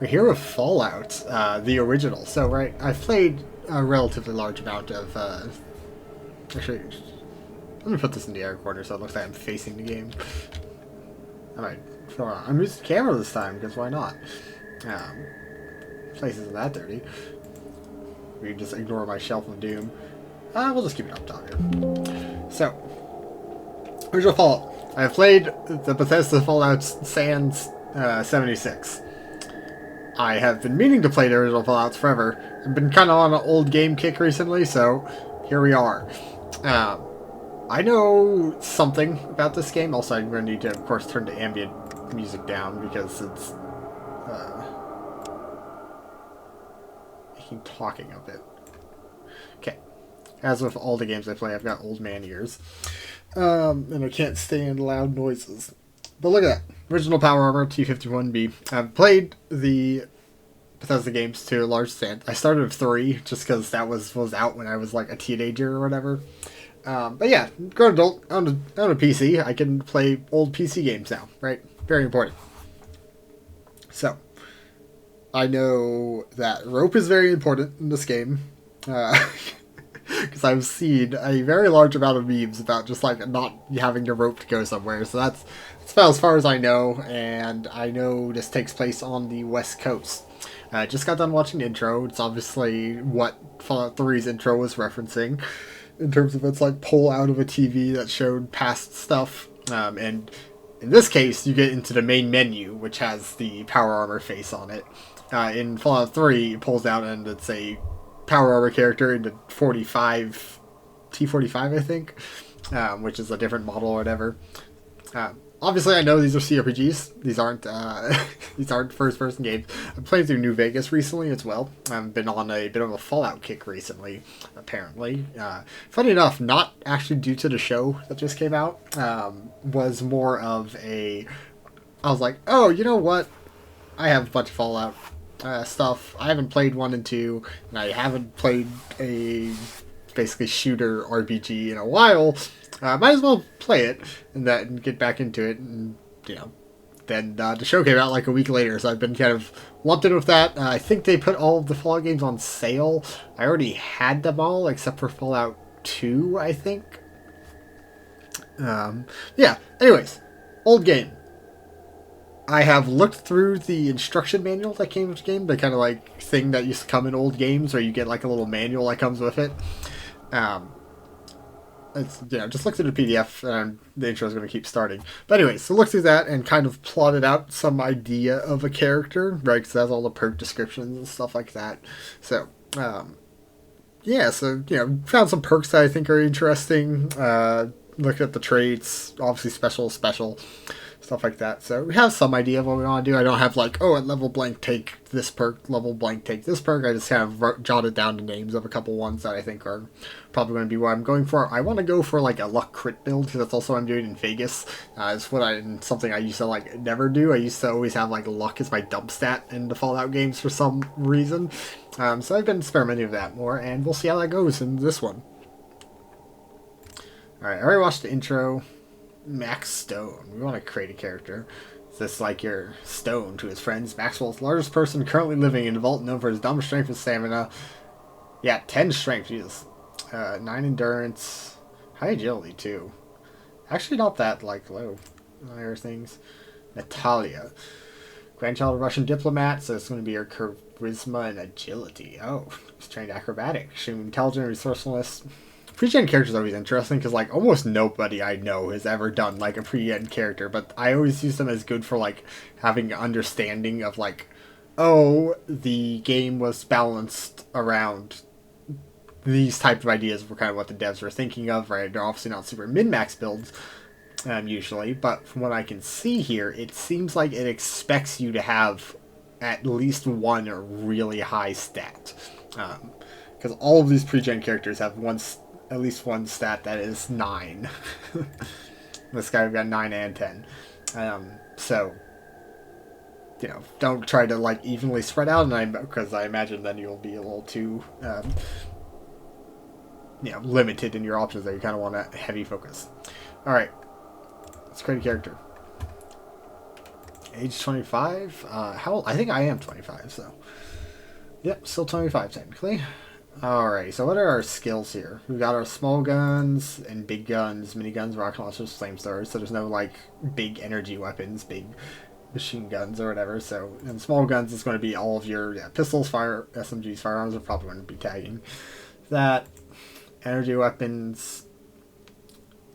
We're here with Fallout, the original. So, right, I've played a relatively large amount of. Actually, let me put this in the air corner so it looks like I'm facing the game. I might. I'm using the camera this time because why not? Place isn't that dirty. We can just ignore my shelf of doom. We'll just keep it up top here. So, original Fallout. I've played the Bethesda Fallout Sans 76. I have been meaning to play the original Fallouts forever. I've been kind of on an old game kick recently, so here we are. I know something about this game. Also, I'm going to need to, of course, turn the ambient music down because it's making talking a bit. Okay. As with all the games I play, I've got old man ears. And I can't stand loud noises. But look at that. Original Power Armor T-51B. I've played the Bethesda games to a large extent. I started with 3 just because that was out when I was like a teenager or whatever. But yeah, grown adult on a PC. I can play old PC games now, right? Very important. So, I know that rope is very important in this game. Because I've seen a very large amount of memes about just like not having your rope to go somewhere. So that's about as far as I know, and I know this takes place on the West Coast. I just got done watching the intro. It's obviously what Fallout 3's intro was referencing, in terms of its like pull out of a TV that showed past stuff. And in this case, you get into the main menu, which has the power armor face on it. In Fallout 3, it pulls out and it's a power armor character into 45 T45, I think, which is a different model or whatever. Obviously, I know these are CRPGs. These aren't these aren't first-person games. I'm playing through New Vegas recently as well. I've been on a bit of a Fallout kick recently, apparently. Funny enough, not actually due to the show that just came out. Was more of a... I was like, oh, you know what? I have a bunch of Fallout stuff. I haven't played 1 and 2, and I haven't played a basically shooter RPG in a while. Might as well play it and get back into it, and then the show came out like a week later, so I've been kind of lumped in with that. I think they put all of the Fallout games on sale. I already had them all except for Fallout 2, I think. Yeah. Anyways, old game. I have looked through the instruction manual that came with the game, the kind of like thing that used to come in old games, where you get like a little manual that comes with it. It's just look through the PDF, and the intro is going to keep starting. But anyway, so look through that and kind of plotted out some idea of a character, right? Because it has all the perk descriptions and stuff like that. So, yeah, so found some perks that I think are interesting. Looked at the traits, obviously special, stuff like that. So we have some idea of what we want to do. I don't have like, oh, at level blank take this perk, level blank take this perk. I just kind of jotted down the names of a couple ones that I think are probably going to be what I'm going for. I want to go for like a luck crit build, because that's also what I'm doing in Vegas. It's something I used to like never do. I used to always have like luck as my dump stat in the Fallout games for some reason. So I've been experimenting with that more, and we'll see how that goes in this one. Alright, I already watched the intro. Max Stone. We want to create a character. Is this like your Stone to his friends? Maxwell's largest person currently living in the vault, known for his dumb strength and stamina. Yeah, 10 strength, Jesus. 9 endurance. High agility, too. Actually not that, like, low. Higher things. Natalia. Grandchild of a Russian diplomat, so it's going to be her charisma and agility. Oh, she's trained acrobatic. She's intelligent and resourcefulness. Pre-gen characters are always interesting because like almost nobody I know has ever done like a pre-gen character, but I always use them as good for like having an understanding of like, oh, the game was balanced around these type of ideas were kind of what the devs were thinking of, right? They're obviously not super min-max builds usually, but from what I can see here, it seems like it expects you to have at least one really high stat, because all of these pre-gen characters have at least one stat that is 9. This guy got 9 and 10. So, don't try to like evenly spread out, because I imagine then you'll be a little too, limited in your options there. You kind of want a heavy focus. All right, let's create a character. Age 25? How old? I think I am 25, so. Yep, still 25 technically. Alright, so what are our skills here? We've got our small guns and big guns, miniguns, rocket launchers, flamethrowers, so there's no, like, big energy weapons, big machine guns or whatever, so, and small guns is going to be all of your pistols, fire, SMGs, firearms are probably going to be tagging. That, energy weapons,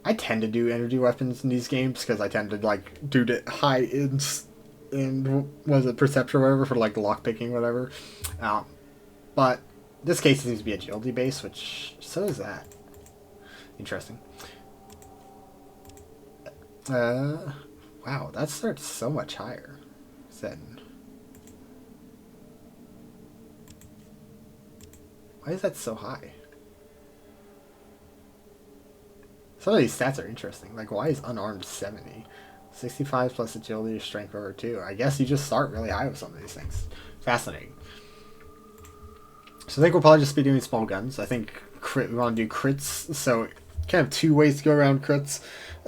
I tend to do energy weapons in these games, because I tend to, like, do the high ends, and, was it perception or whatever, for, like, lockpicking, whatever, but this case seems to be agility based, which so is that. Interesting. Wow, that starts so much higher than. Why is that so high? Some of these stats are interesting. Like, why is unarmed 70? 65 plus agility or strength over 2. I guess you just start really high with some of these things. Fascinating. So I think we'll probably just be doing small guns. I think we want to do crits, so kind of two ways to go around crits.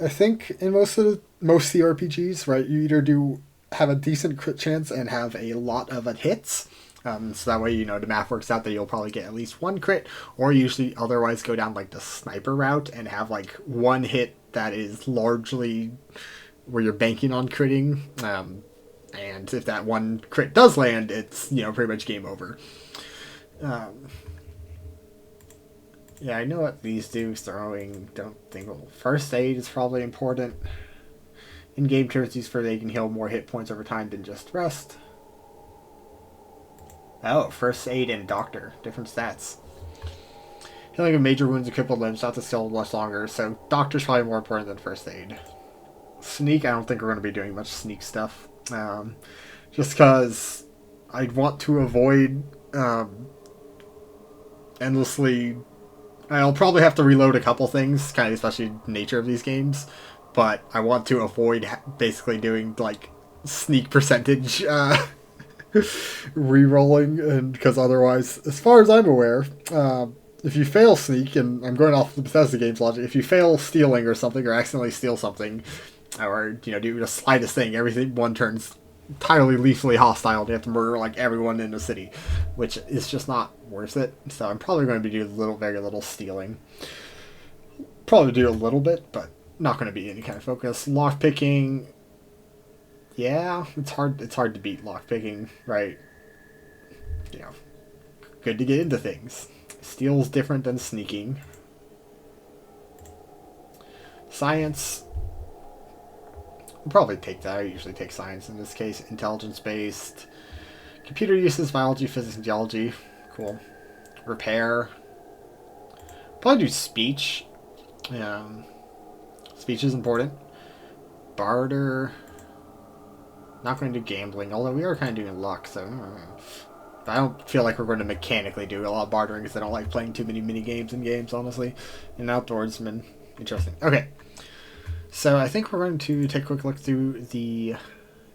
I think in most of the RPGs, right, you either do have a decent crit chance and have a lot of hits, so that way, you know, the math works out that you'll probably get at least one crit, or usually otherwise go down like the sniper route and have like one hit that is largely where you're banking on critting, and if that one crit does land, it's, you know, pretty much game over. Yeah, I know what these do. Throwing, don't think. Well, first aid is probably important. In game terms, these for they can heal more hit points over time than just rest. Oh, first aid and doctor, different stats. Healing of major wounds and crippled limbs, not to skill much longer. So doctor's probably more important than first aid. Sneak, I don't think we're going to be doing much sneak stuff. Just because I'd want to avoid. Endlessly. I'll probably have to reload a couple things, kind of especially the nature of these games, but I want to avoid basically doing like sneak percentage re-rolling, and because otherwise, as far as I'm aware, if you fail sneak, and I'm going off the Bethesda games logic, if you fail stealing or something, or accidentally steal something, or, you know, do the slightest thing, everything one turns entirely lethally hostile, and you have to murder like everyone in the city, which is just not worth it. So I'm probably going to be doing very little stealing. Probably do a little bit, but not going to be any kind of focus. Lockpicking, yeah, it's hard. It's hard to beat lockpicking, right? You know, good to get into things. Steal's different than sneaking. Science. We'll probably take that. I usually take science in this case. Intelligence-based. Computer uses, biology, physics, and geology. Cool. Repair. Probably do speech. Speech is important. Barter. Not going to do gambling, although we are kind of doing luck, so. But I don't feel like we're going to mechanically do a lot of bartering because I don't like playing too many mini games in games, honestly. And outdoorsman. Interesting. Okay. So I think we're going to take a quick look through the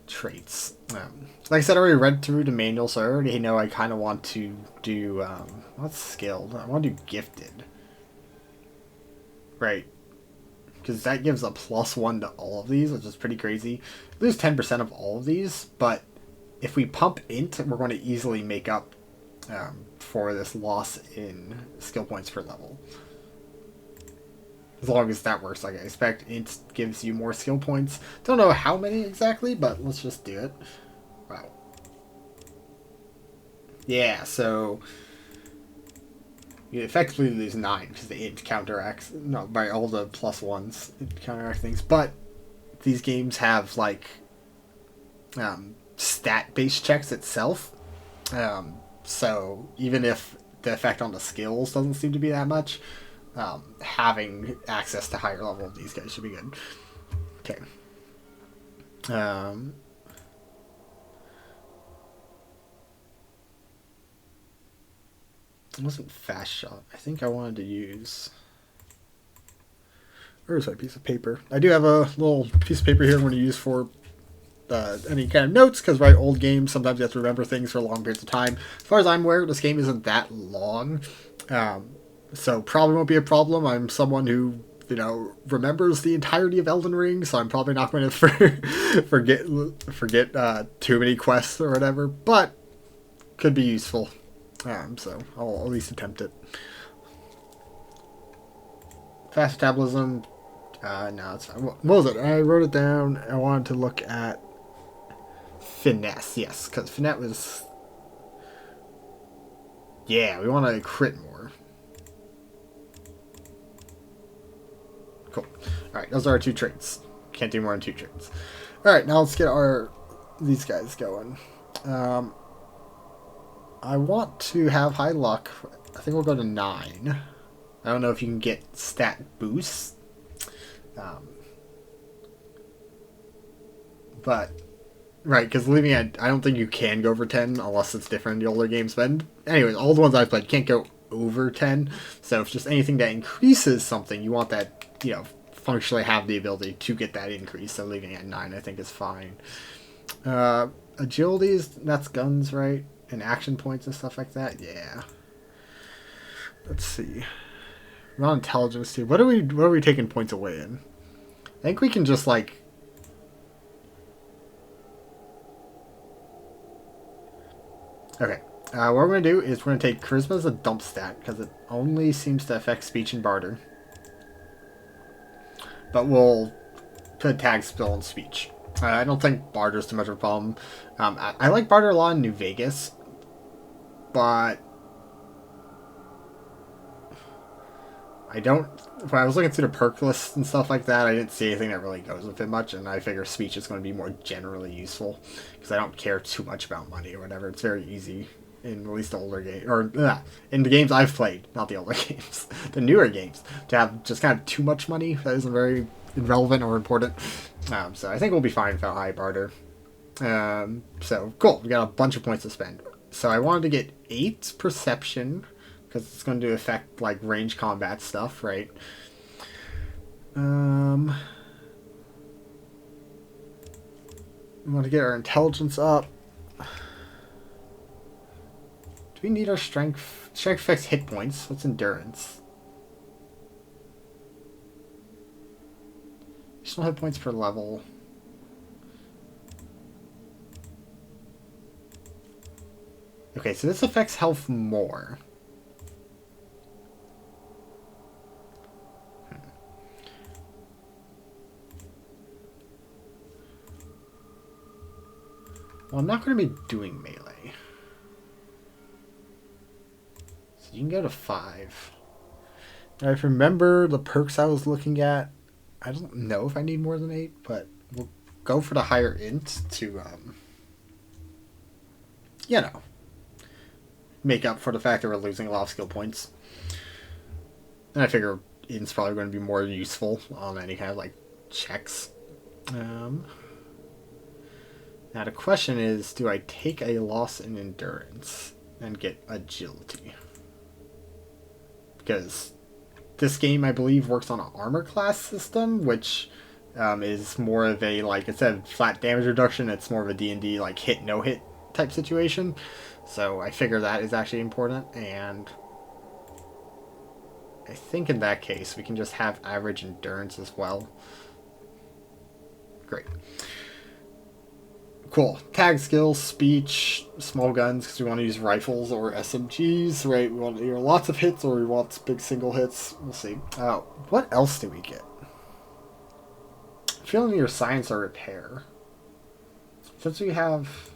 traits. Like I said, I already read through the manual, so I already know I kind of want to do, what's skilled? I want to do gifted. Right. Because that gives a +1 to all of these, which is pretty crazy. Lose 10% of all of these, but if we pump int, we're going to easily make up for this loss in skill points per level. As long as that works like I expect. Int gives you more skill points. Don't know how many exactly, but let's just do it. Wow. Yeah, so you effectively lose 9 because the int counteracts, no, by all the +1s, it counteracts things. But these games have like stat-based checks itself. So even if the effect on the skills doesn't seem to be that much, having access to higher level of these guys should be good. Okay. It wasn't fast shot. I think I wanted to use. Where's my piece of paper? I do have a little piece of paper here I'm going to use for any kind of notes, because right, old games, sometimes you have to remember things for long periods of time. As far as I'm aware, this game isn't that long. So probably won't be a problem. I'm someone who remembers the entirety of Elden Ring, so I'm probably not going to forget too many quests or whatever, but could be useful. So I'll at least attempt it. Fast metabolism. No, it's fine. What was it? I wrote it down. I wanted to look at finesse. Yes, because finesse was. Yeah, we want to crit more. Cool. Alright, those are our 2 traits. Can't do more than 2 traits. Alright, now let's get these guys going. I want to have high luck. I think we'll go to 9. I don't know if you can get stat boosts. But, right, because leaving at, I don't think you can go over 10 unless it's different in the older games. But anyways, all the ones I've played can't go over 10. So if just anything that increases something, you want that, functionally have the ability to get that increase. So leaving at 9 I think is fine. Agilities, that's guns, right? And action points and stuff like that. Yeah. Let's see. We're on intelligence too. What are we taking points away in? I think we can just like. Okay. What we're going to do is we're going to take charisma as a dump stat because it only seems to affect speech and barter. But we'll put tag skill and speech. I don't think barter's too much of a problem. I like barter a lot in New Vegas, but I don't. When I was looking through the perk lists and stuff like that, I didn't see anything that really goes with it much, and I figure speech is going to be more generally useful because I don't care too much about money or whatever. It's very easy in at least the older game, or in the games I've played, not the older games, the newer games, to have just kind of too much money that isn't very irrelevant or important. So I think we'll be fine without high barter. So cool, we got a bunch of points to spend. So I wanted to get 8 perception because it's going to affect like range combat stuff, right? We want to get our intelligence up. Do we need our strength? Strength affects hit points. What's endurance? Additional hit points per level. Okay, so this affects health more. Well, I'm not going to be doing melee. So you can go to 5. Now, if you remember the perks I was looking at, I don't know if I need more than 8, but we'll go for the higher int to, make up for the fact that we're losing a lot of skill points. And I figure int's probably going to be more useful on any kind of, like, checks. Now the question is, do I take a loss in endurance and get agility? Because this game, I believe, works on an armor class system, which is more of a, like, instead of flat damage reduction, it's more of a D&D, like, hit, no hit type situation. So I figure that is actually important, and I think in that case, we can just have average endurance as well. Great. Cool. Tag skills, speech, small guns, because we want to use rifles or SMGs, right? We want either lots of hits or we want big single hits. We'll see. What else do we get? Feeling your science or repair. Since we have...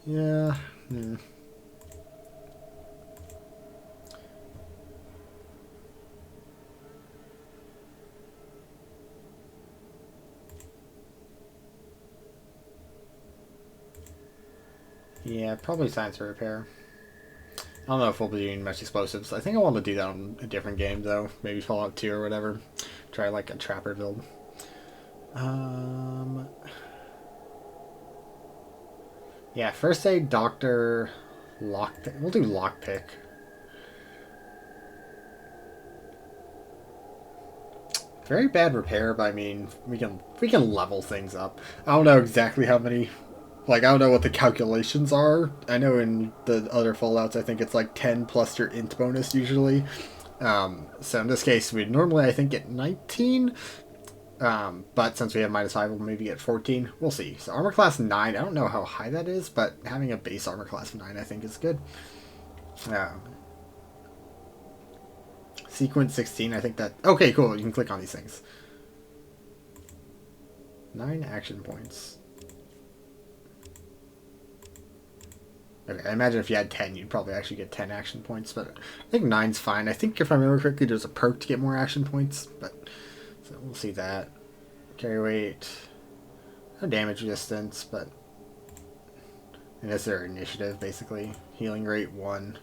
Yeah. Yeah, probably science or repair. I don't know if we'll be doing much explosives. I think I want to do that on a different game, though. Maybe Fallout 2 or whatever. Try, like, a trapper build. Yeah, first aid, doctor, lockpick. We'll do lockpick. Very bad repair, but I mean, we can level things up. I don't know exactly how many Like, I don't know what the calculations are. I know in the other Fallouts, I think it's like 10 plus your int bonus usually. So in this case, we'd normally, I think, get 19. But since we have -5, we'll maybe get 14. We'll see. So armor class 9, I don't know how high that is, but having a base armor class 9, I think, is good. Sequence 16, I think that... Okay, cool. You can click on these things. 9 action points. Okay, I imagine if you had 10, you'd probably actually get 10 action points, but I think 9's fine. I think if I remember correctly, there's a perk to get more action points, but so we'll see that. Carry weight, no damage resistance, but and that's their initiative, basically. Healing rate 1.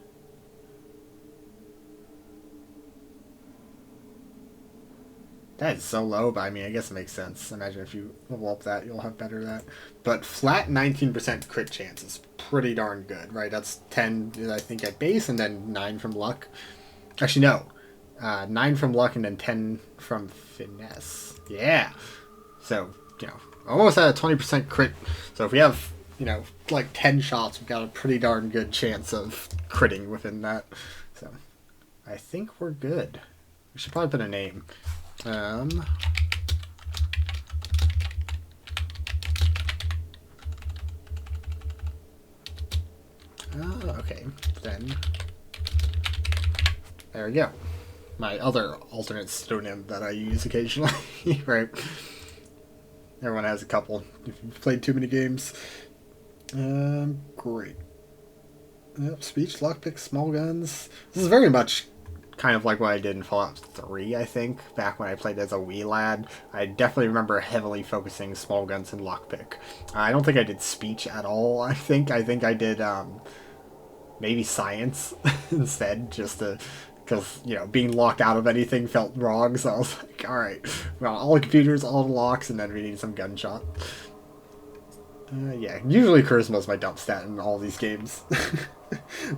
That is so low, but I mean, I guess it makes sense. Imagine if you level up that, you'll have better that. But flat 19% crit chance is pretty darn good, right? That's 10, I think, at base, and then 9 from luck. Actually, no. 9 from luck, and then 10 from finesse. Yeah. So, almost at a 20% crit. So if we have, like 10 shots, we've got a pretty darn good chance of critting within that. So, I think we're good. We should probably put a name. Okay, then there we go. My other alternate pseudonym that I use occasionally, right? Everyone has a couple if you've played too many games. Great. Yep, speech, lockpick, small guns. This is very much kind of like what I did in Fallout 3, I think, back when I played as a wee lad. I definitely remember heavily focusing small guns and lockpick. I don't think I did speech at all, I think I did, maybe science instead, just to... Because, being locked out of anything felt wrong, so I was like, alright, well, all the computers, all the locks, and then we need some gunshot. Yeah, usually charisma is my dump stat in all these games.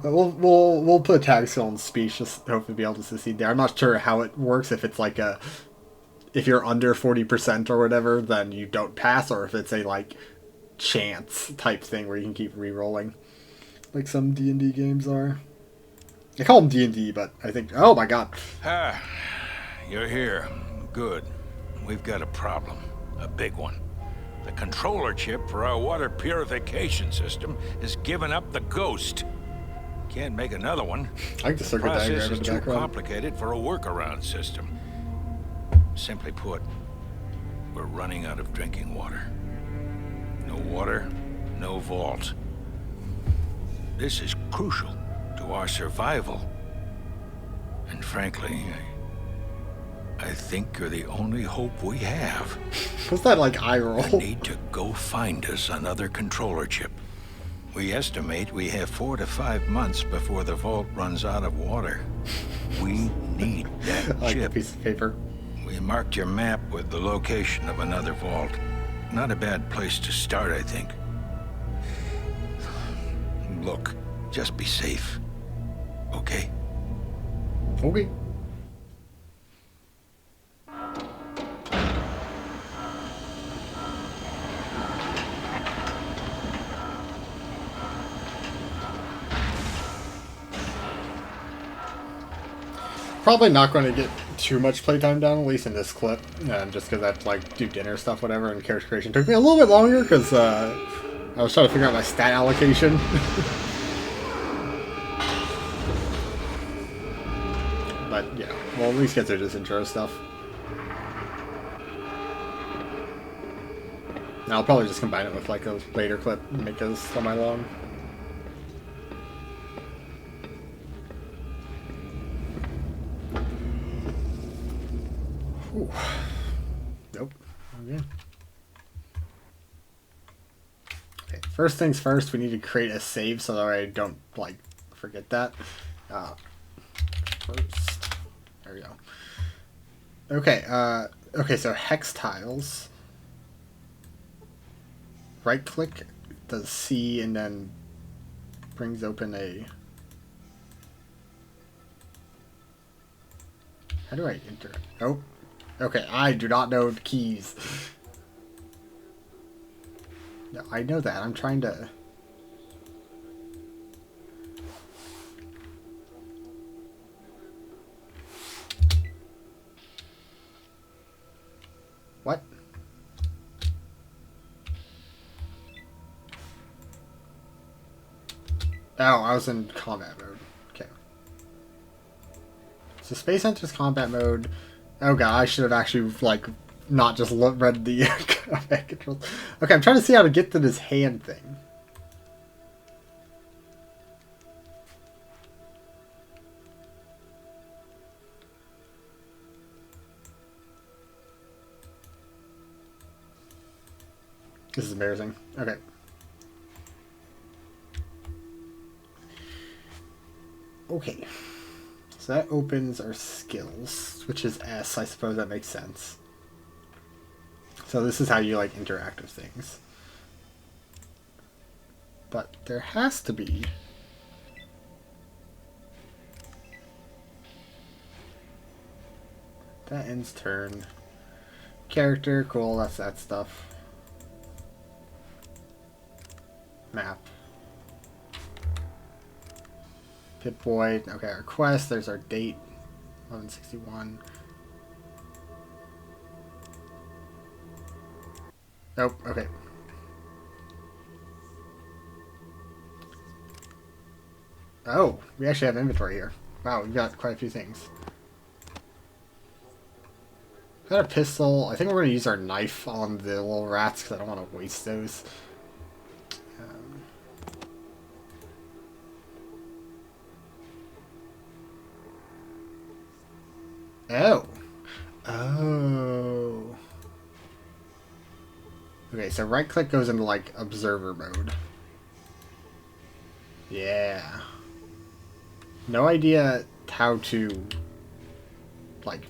But we'll put tag skill and speech, just hopefully be able to succeed there. I'm not sure how it works, if it's like if you're under 40% or whatever, then you don't pass, or if it's a, like, chance type thing where you can keep re-rolling. Like some D&D games are. I call them D&D, but I think... Oh my god. Ah, you're here. Good. We've got a problem. A big one. The controller chip for our water purification system has given up the ghost. Can't make another one. I like the circuit diagram in the background. The process is too complicated for a workaround system. Simply put, we're running out of drinking water. No water, no vault. This is crucial to our survival. And frankly, I think you're the only hope we have. What's that, like, eye roll? You need to go find us another controller chip. We estimate we have 4 to 5 months before the vault runs out of water. We need that like chip. A piece of paper. We marked your map with the location of another vault. Not a bad place to start, I think. Look, just be safe. Okay? Okay. Probably not going to get too much playtime down, at least in this clip, just because I have to, like, do dinner stuff, whatever, and character creation took me a little bit longer, because I was trying to figure out my stat allocation. But, yeah, we'll at least get through this intro stuff. And I'll probably just combine it with, like, a later clip and make this semi-long. Ooh. Nope. Okay. Okay. First things first, we need to create a save so that I don't, like, forget that. First. There we go. Okay, okay, so hex tiles. Right click, does C, and then brings open a... How do I enter? Oh. Okay, I do not know the keys. No, I know that. I'm trying to... What? Oh, I was in combat mode. Okay. So Space enters combat mode. Oh god, I should have actually, like, not just read the combat controls. Okay, I'm trying to see how to get to this hand thing. This is embarrassing. Okay. Okay. So that opens our skills, which is S. I suppose that makes sense. So this is how you, like, interact with things. But there has to be... That ends turn. Character, cool, that's that stuff. Map. Pip-Boy, okay, our quest, there's our date, 1161. Nope, okay. Oh, we actually have inventory here. Wow, we've got quite a few things. Got a pistol. I think we're going to use our knife on the little rats because I don't want to waste those. Oh. Oh. Okay, so right click goes into, like, observer mode. Yeah. No idea how to, like,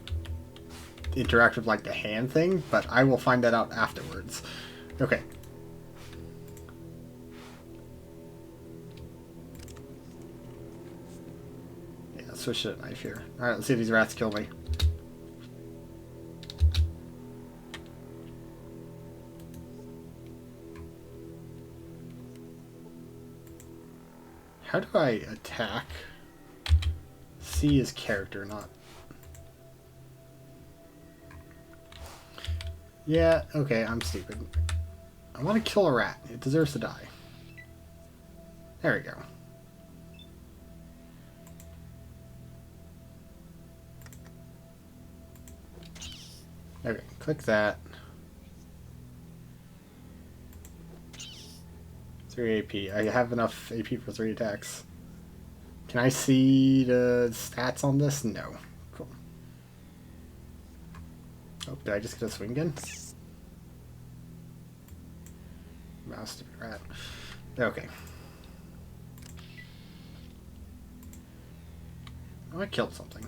interact with, like, the hand thing, but I will find that out afterwards. Okay. Yeah, let's switch to a knife here. Alright, let's see if these rats kill me. How do I attack? C is character, not... Yeah, okay, I'm stupid. I want to kill a rat. It deserves to die. There we go. Okay, click that. 3 AP. I have enough AP for 3 attacks. Can I see the stats on this? No. Cool. Oh, did I just get a swing again? Mouse, stupid rat. Okay. Oh, I killed something.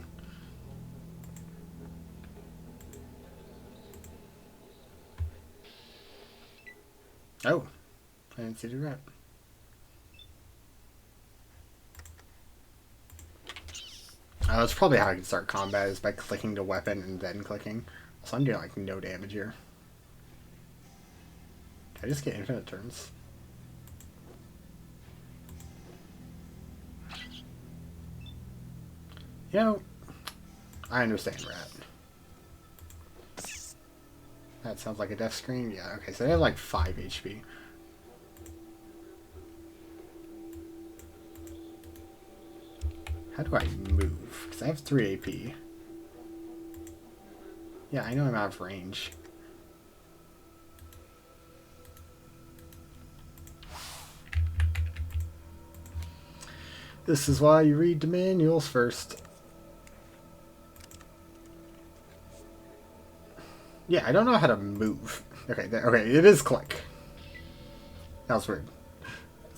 Oh. I didn't see the rat. That's probably how I can start combat, is by clicking the weapon and then clicking. So I'm doing, like, no damage here. Can I just get infinite turns? You know, I understand rat. That sounds like a death screen. Yeah, okay, so they have like 5 HP. How do I move? Because I have 3 AP. Yeah, I know I'm out of range. This is why you read the manuals first. Yeah, I don't know how to move. Okay, okay, it is click. That was weird. I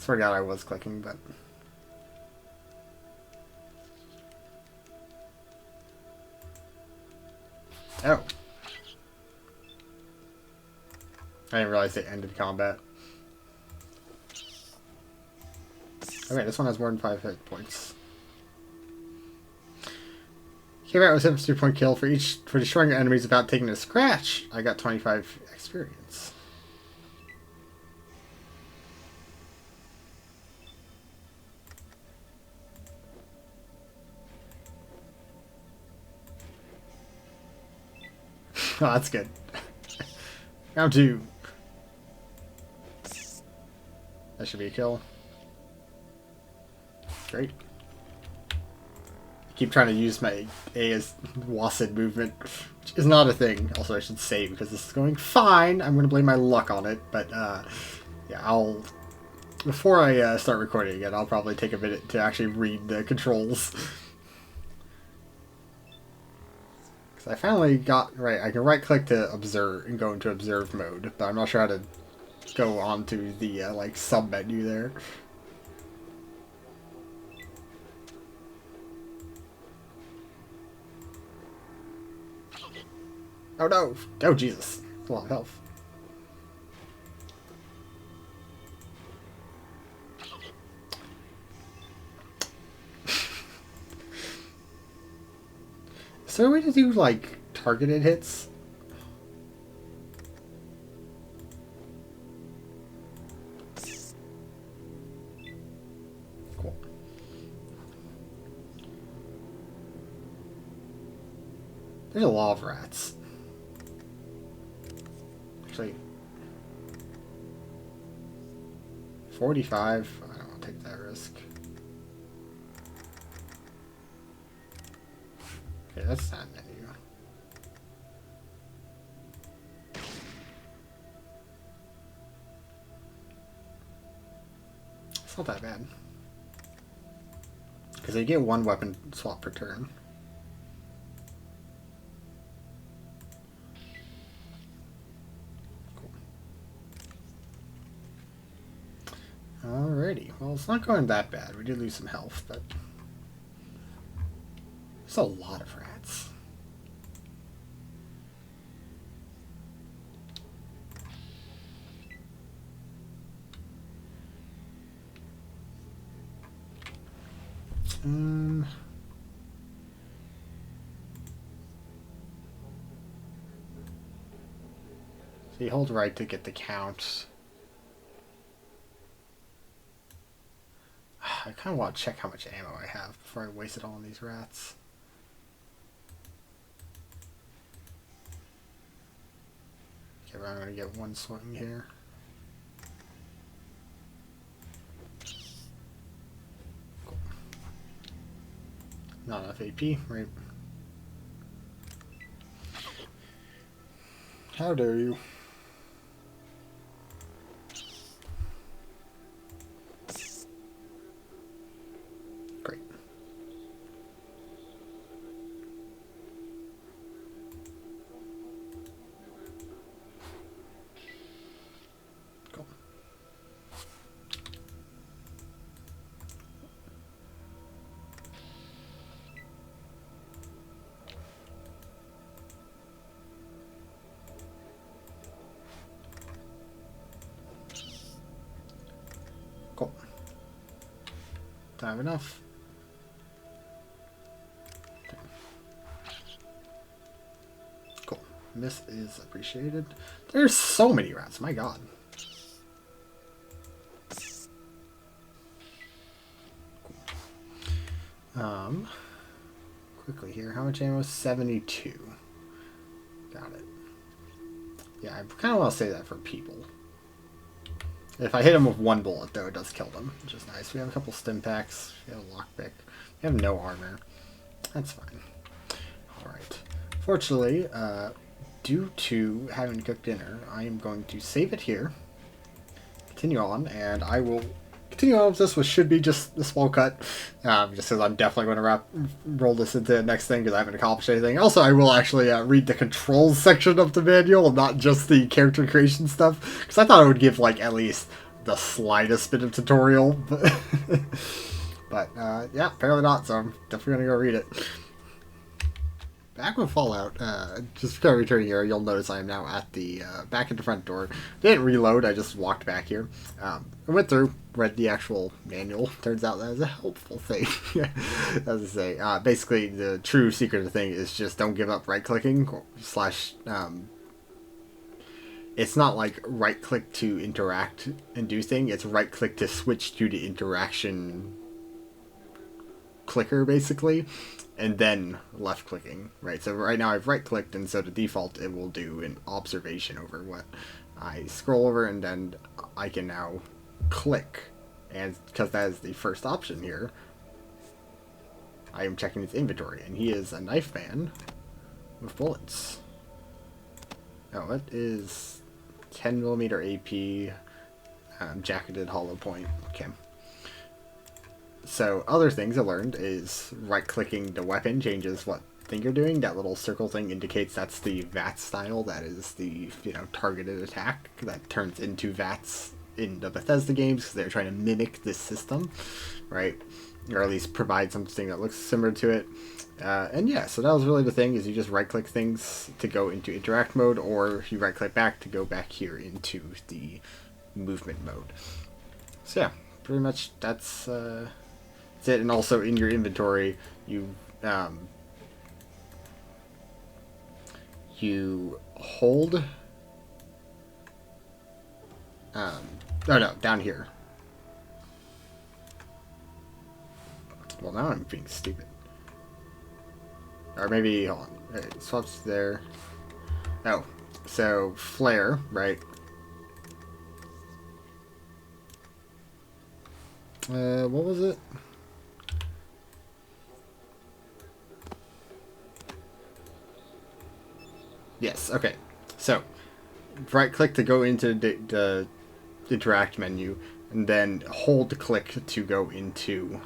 swear to God I was clicking, but... Oh. I didn't realize it ended combat. Okay, this one has more than 5 hit points. Came out with a 72-point kill for destroying your enemies without taking a scratch. I got 25 experience. Oh, that's good. Round 2. That should be a kill. Great. Keep trying to use my A as WASD movement, which is not a thing. Also, I should save because this is going fine. I'm going to blame my luck on it, but yeah, I'll... Before I start recording again, I'll probably take a minute to actually read the controls. Because I finally got... Right, I can right-click to observe and go into observe mode, but I'm not sure how to go on to the, like, sub-menu there. Oh no! Oh Jesus! That's a lot of health. Is there a way to do, like, targeted hits? Cool. There's a lot of rats. Actually, 45. I don't want to take that risk. Okay, that's not menu. It's not that bad. Because they get one weapon swap per turn. Alrighty, well, it's not going that bad. We did lose some health, but there's a lot of rats. So you hold right to get the count. I kind of want to check how much ammo I have before I waste it all on these rats. Okay, but I'm going to get one swing here. Cool. Not enough AP, right? How dare you? Great. Cool. Cool. Time enough. Cool. Miss is appreciated. There's so many rats, my god. Cool. Quickly here, how much ammo? 72. Got it. Yeah, I kind of want to say that for people. If I hit them with one bullet, though, it does kill them, which is nice. We have a couple stim packs. We have a lockpick. We have no armor. That's fine. Alright. Fortunately, due to having cooked dinner, I am going to save it here, continue on, and I will continue on with this, which should be just a small cut, just because I'm definitely going to roll this into the next thing, because I haven't accomplished anything. Also, I will actually read the controls section of the manual, not just the character creation stuff, because I thought it would give, like, at least the slightest bit of tutorial, but yeah, apparently not, so I'm definitely going to go read it. Back with Fallout, just kind of returning here, you'll notice I am now at the back at the front door. Didn't reload, I just walked back here. I went through, read the actual manual. Turns out that is a helpful thing. As I say, basically the true secret of the thing is just don't give up right-clicking slash. It's not like right-click to interact and do thing. It's right-click to switch to the interaction clicker, basically. and then left clicking, right? So right now I've right clicked, and so the default it will do an observation over what I scroll over, and then I can now click, and because that is the first option here, I am checking his inventory, and he is a knife man with bullets. Oh, it is 10mm AP, jacketed hollow point. Okay. So other things I learned is right-clicking the weapon changes what thing you're doing. That little circle thing indicates that's the VAT style. That is the targeted attack that turns into VATs in the Bethesda games because they're trying to mimic this system, right? Or at least provide something that looks similar to it. And yeah, so that was really the thing, is you just right-click things to go into interact mode, or you right-click back to go back here into the movement mode. So yeah, pretty much that's it. And also in your inventory, you hold. Oh no, down here. Well, now I'm being stupid. Or maybe, hold on. Right, swaps there. Oh, so flare, right? What was it? Yes, okay. So, right click to go into the interact menu, and then hold click to go into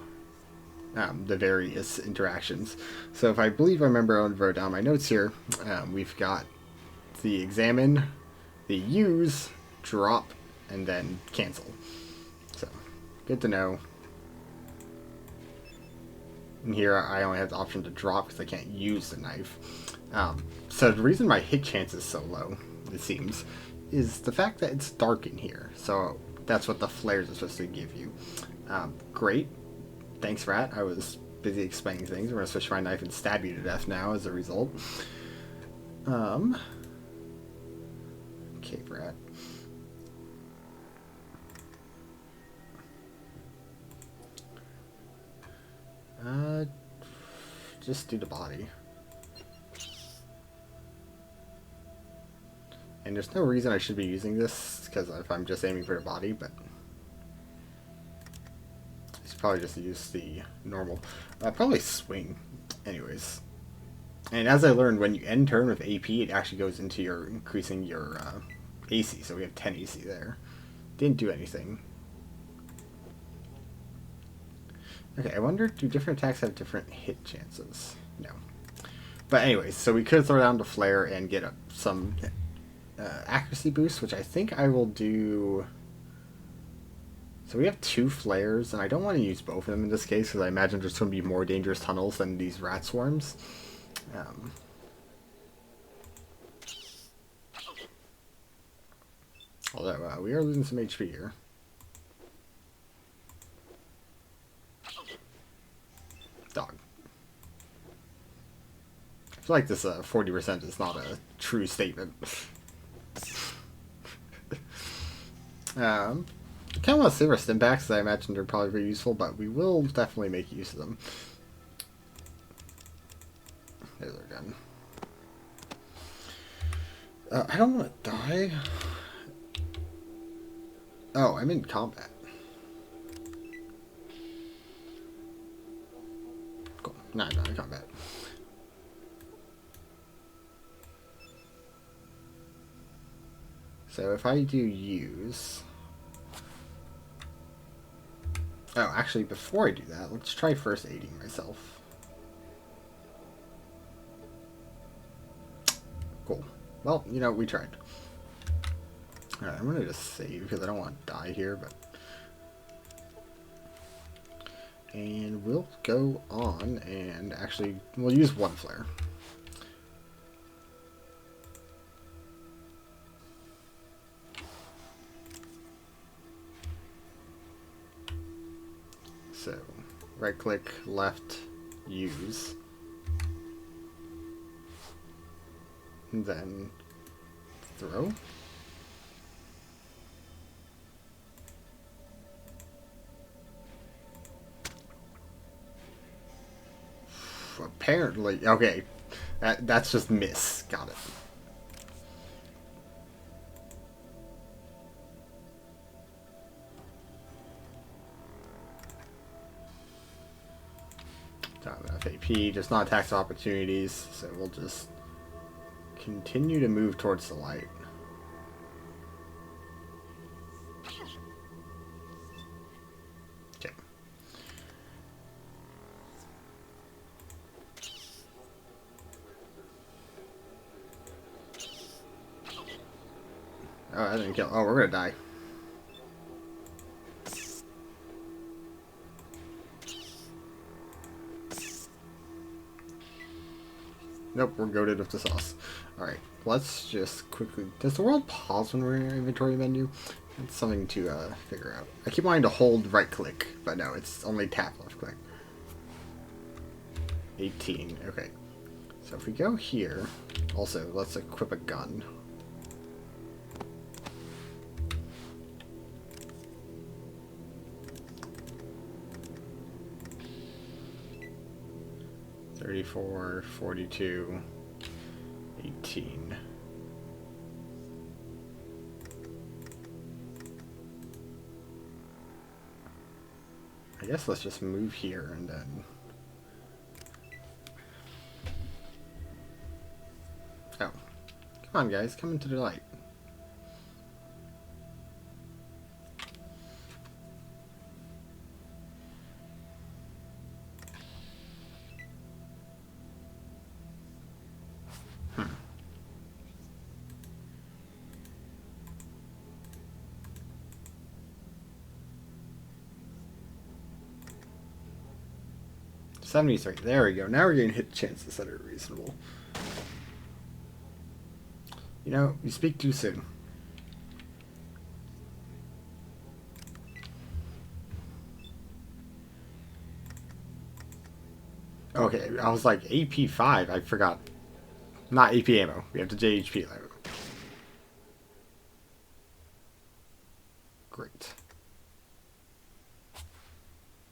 the various interactions. So if I believe I remember, I wrote down my notes here, we've got the examine, the use, drop, and then cancel. So, good to know. And here I only have the option to drop because I can't use the knife. So the reason my hit chance is so low, it seems, is the fact that it's dark in here. So that's what the flares are supposed to give you. Great. Thanks, Rat. I was busy explaining things. We're going to switch my knife and stab you to death now as a result. Okay, Rat. Just do the body. And there's no reason I should be using this, because if I'm just aiming for the body, but I should probably just use the normal. Probably swing, anyways. And as I learned, when you end turn with AP, it actually goes into your increasing your AC, so we have 10 AC there. Didn't do anything. Okay, I wonder, do different attacks have different hit chances? No. But anyways, so we could throw down the flare and get some accuracy boost, which I think I will do. So we have 2 flares, and I don't want to use both of them in this case, because I imagine there's going to be more dangerous tunnels than these rat swarms. Although we are losing some HP here. Dog. I feel like this 40% is not a true statement. I kind of want to save our stim packs, because I imagine they're probably very useful, but we will definitely make use of them. There's our gun. I don't want to die. Oh, I'm in combat. Cool. No, I'm not in combat. So if I do use... Oh, actually, before I do that, let's try first aiding myself. Cool. Well, we tried. Alright, I'm going to just save because I don't want to die here, but... And we'll go on and actually, we'll use 1 flare. So, right click, left, use. And then throw. apparently... Okay. That's just miss. Got it. FAP, just not tax opportunities, so we'll just continue to move towards the light. Okay. Oh, I didn't kill. Oh, we're gonna die. Nope, we're goated with the sauce. Alright, let's just quickly... Does the world pause when we're in our inventory menu? That's something to figure out. I keep wanting to hold right click, but no, it's only tap left click. 18, okay. So if we go here... Also, let's equip a gun. $34, $42, $18. I guess let's just move here and then... Oh. Come on, guys. Come into the light. Hmm. $73. There we go. Now we're getting hit chances that are reasonable. You know, you speak too soon. Okay, I was like AP5. I forgot. Not AP ammo. We have the JHP level. Great.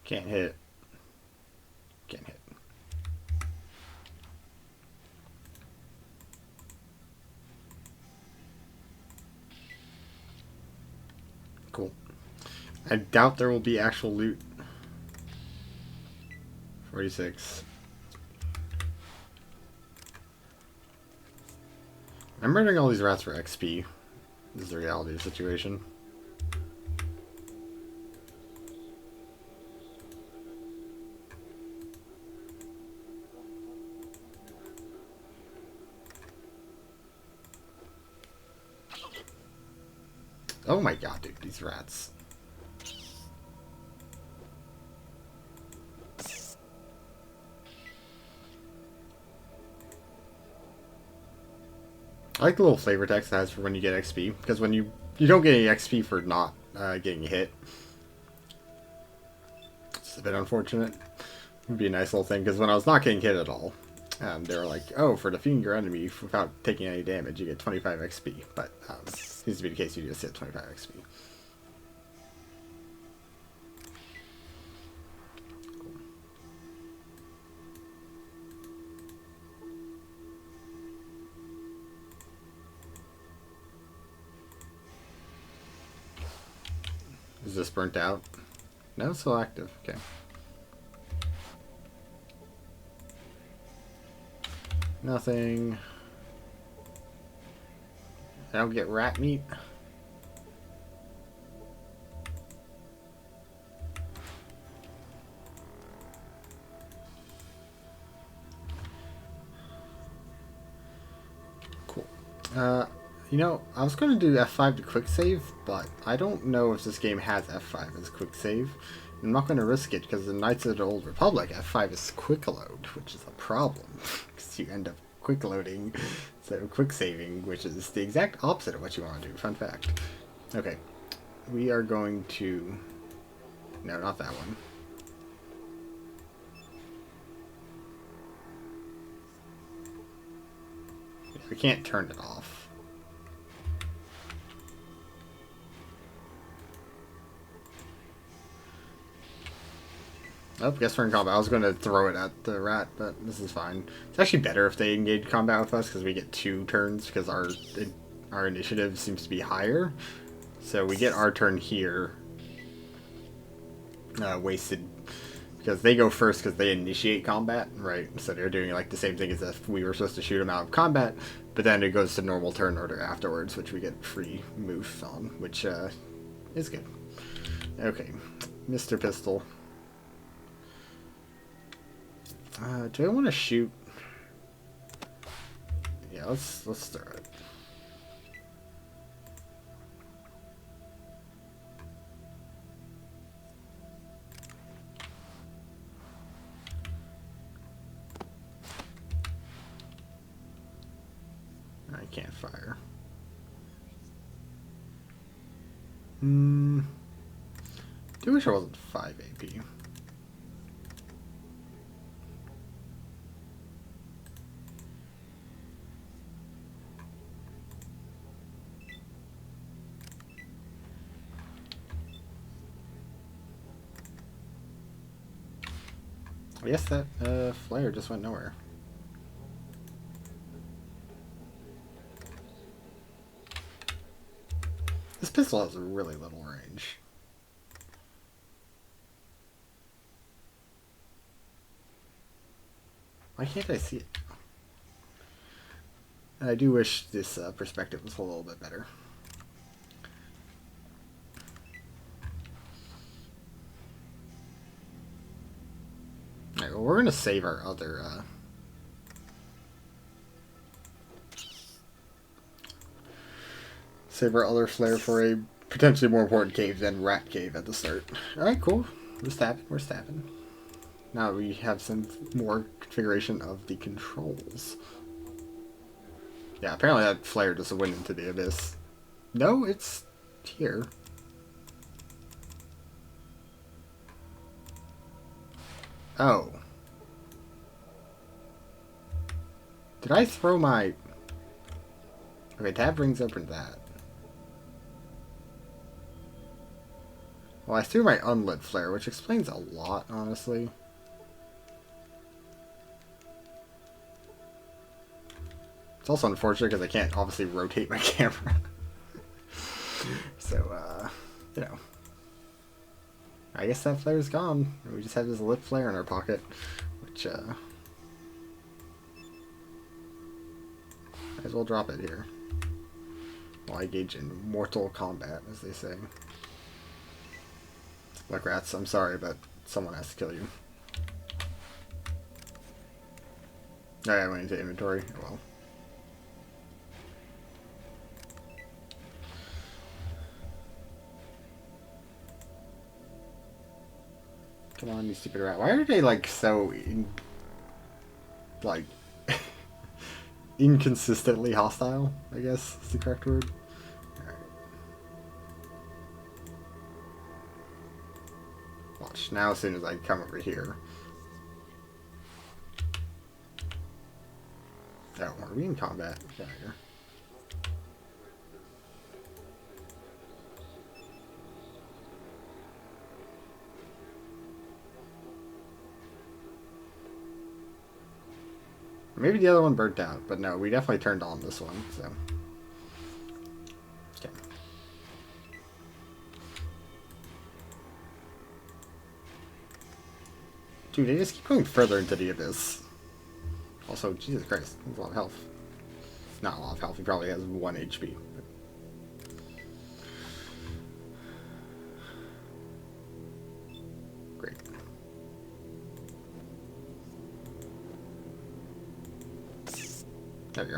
Can't hit. Can't hit. Cool. I doubt there will be actual loot. 46. I'm murdering all these rats for XP. This is the reality of the situation. Oh my god, dude, these rats. I like the little flavor text it has for when you get XP, because when you don't get any XP for not getting hit. It's a bit unfortunate. It would be a nice little thing, because when I was not getting hit at all, they were like, oh, for defeating your enemy without taking any damage, you get 25 XP. But seems to be the case, you just get 25 XP. Is this burnt out? No, it's still active. Okay. Nothing. I don't get rat meat. Cool. You know, I was going to do F5 to quick save, but I don't know if this game has F5 as quick save. I'm not going to risk it because in Knights of the Old Republic, F5 is quick load, which is a problem because you end up quick loading instead of quick saving, which is the exact opposite of what you want to do. Fun fact. Okay, we are going to... No, not that one. We can't turn it off. Oh, guess we're in combat. I was going to throw it at the rat, but this is fine. It's actually better if they engage combat with us because we get 2 turns because our initiative seems to be higher. So we get our turn here wasted because they go first because they initiate combat, right? So they're doing like the same thing as if we were supposed to shoot them out of combat, but then it goes to normal turn order afterwards, which we get free move on, which is good. Okay, Mr. Pistol. Do I want to shoot? Yeah, let's throw it. I can't fire. Do wish I wasn't 5 AP. I guess that flare just went nowhere. This pistol has a really little range. Why can't I see it? I do wish this perspective was a little bit better. Alright, well, we're going to save our other... save our other flare for a potentially more important cave than Rat Cave at the start. Alright, cool. We're stabbing. We're stabbing. Now we have some more configuration of the controls. Yeah, apparently that flare just went into the abyss. No, it's here. Oh. Did I throw my... Okay, tab brings open that. Well, I threw my unlit flare, which explains a lot, honestly. It's also unfortunate because I can't obviously rotate my camera. So, you know. I guess that flare's gone. We just have this lit flare in our pocket, which, might as well drop it here. While I engage in mortal combat, as they say. Look, rats, I'm sorry, but someone has to kill you. Alright, I went into inventory. Oh, well. Come on, you stupid rat. Why are they, like, so... inconsistently hostile, I guess is the correct word. Alright. Watch, now as soon as I come over here. Oh, are we in combat? Get out of here. Maybe the other one burnt out, but no, we definitely turned on this one, so. Okay. Dude, they just keep going further into the abyss. Also, Jesus Christ, that's a lot of health. Not a lot of health, he probably has 1 HP. But... Great. There we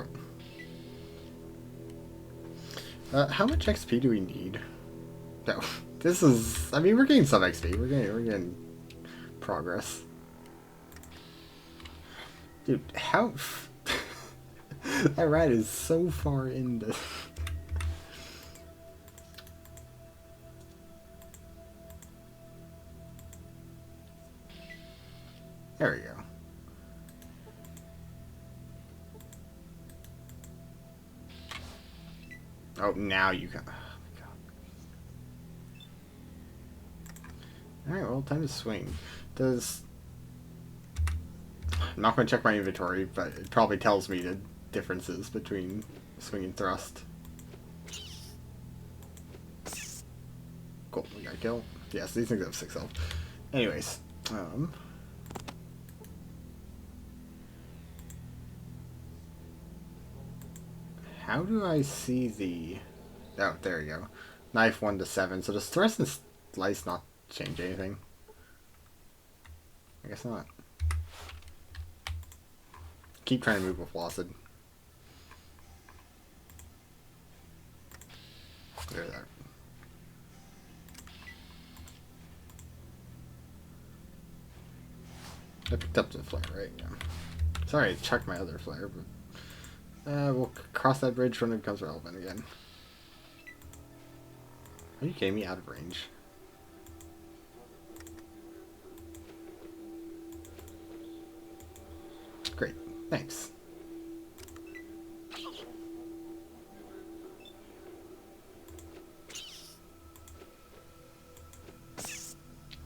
go. How much XP do we need? No, this is... I mean, we're getting some XP. We're getting progress. Dude, how... that rat is so far into... There we go. Oh, now you can... Oh, my God. Alright, well, time to swing. Does... I'm not going to check my inventory, but it probably tells me the differences between swing and thrust. Cool, we got a kill. Yes, these things have 6 health. Anyways, how do I see the... Oh, there you go. Knife 1 to 7. So does thrust and slice not change anything? I guess not. Keep trying to move with Placid. There, there. I picked up the flare, right? Yeah. Sorry, I chucked my other flare, but we'll cross that bridge when it becomes relevant again. Are you kidding me? Out of range. Great, thanks.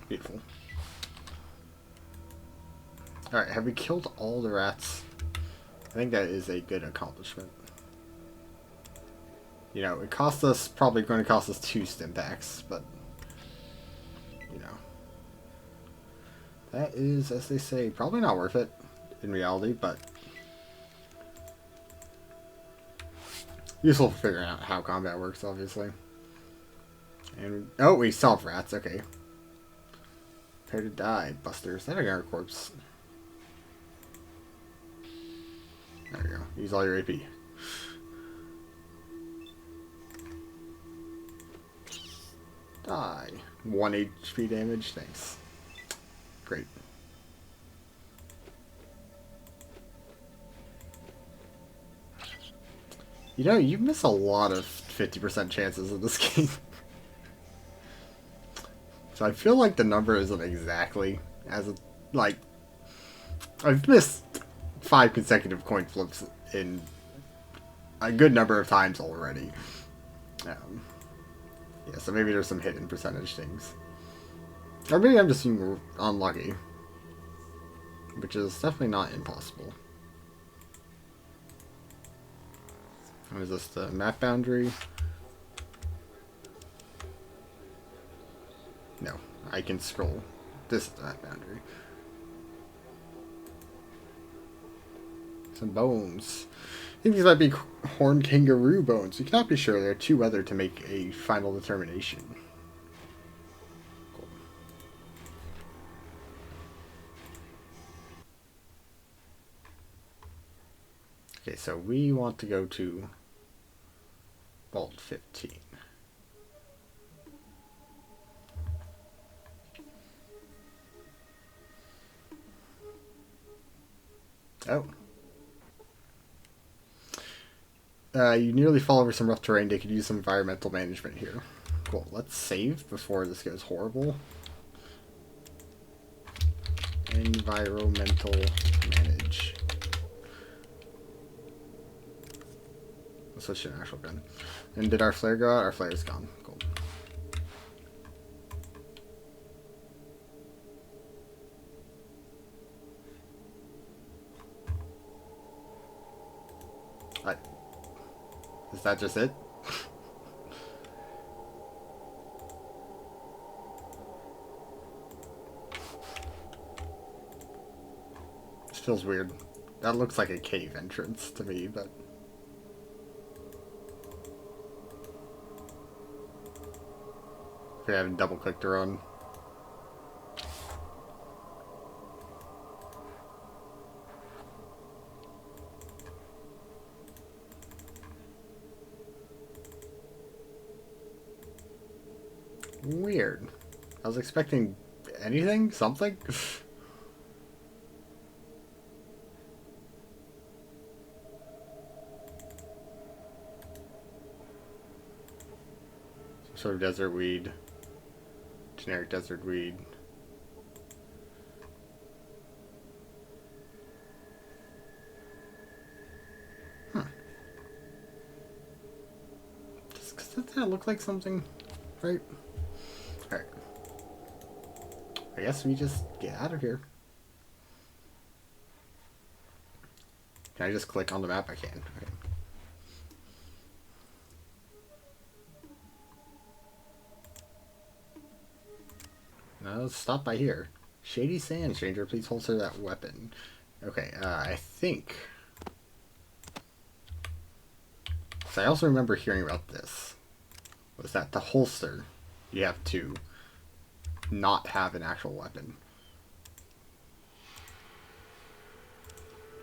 Beautiful. Alright, have we killed all the rats? I think that is a good accomplishment. You know, it cost us, probably going to cost us 2 stim packs, but, you know. That is, as they say, probably not worth it in reality, but useful for figuring out how combat works, obviously. And, oh, we solved rats, okay. Prepare to die, busters. That our corpse. There we go. Use all your AP. Die. 1 HP damage. Thanks. Great. You know, you miss a lot of 50% chances in this game. So I feel like the number isn't exactly as a, like, I've missed 5 consecutive coin flips in a good number of times already. Yeah, so maybe there's some hidden percentage things. Or maybe I'm just being unlucky. Which is definitely not impossible. What is this, the map boundary? No, I can scroll. This is the map boundary. Some bones. I think these might be horned kangaroo bones. We cannot be sure. There are too other to make a final determination. Cool. Okay, so we want to go to Vault 15. Oh. You nearly fall over some rough terrain. They could use some environmental management here. Cool. Let's save before this goes horrible. Environmental manage. Let's switch to an actual gun. And did our flare go out? Our flare is gone. Cool. Alright. Is that just it? This feels weird. That looks like a cave entrance to me, but... we haven't double-clicked to run. Weird. I was expecting anything? Something? Some sort of desert weed. Generic desert weed. Huh. Does that look like something? Right? Alright. I guess we just get out of here. Can I just click on the map? I can. Okay. Now let's stop by here. Shady Sand, stranger. Please holster that weapon. Okay, I think... So I also remember hearing about this. Was that the holster, you have to not have an actual weapon.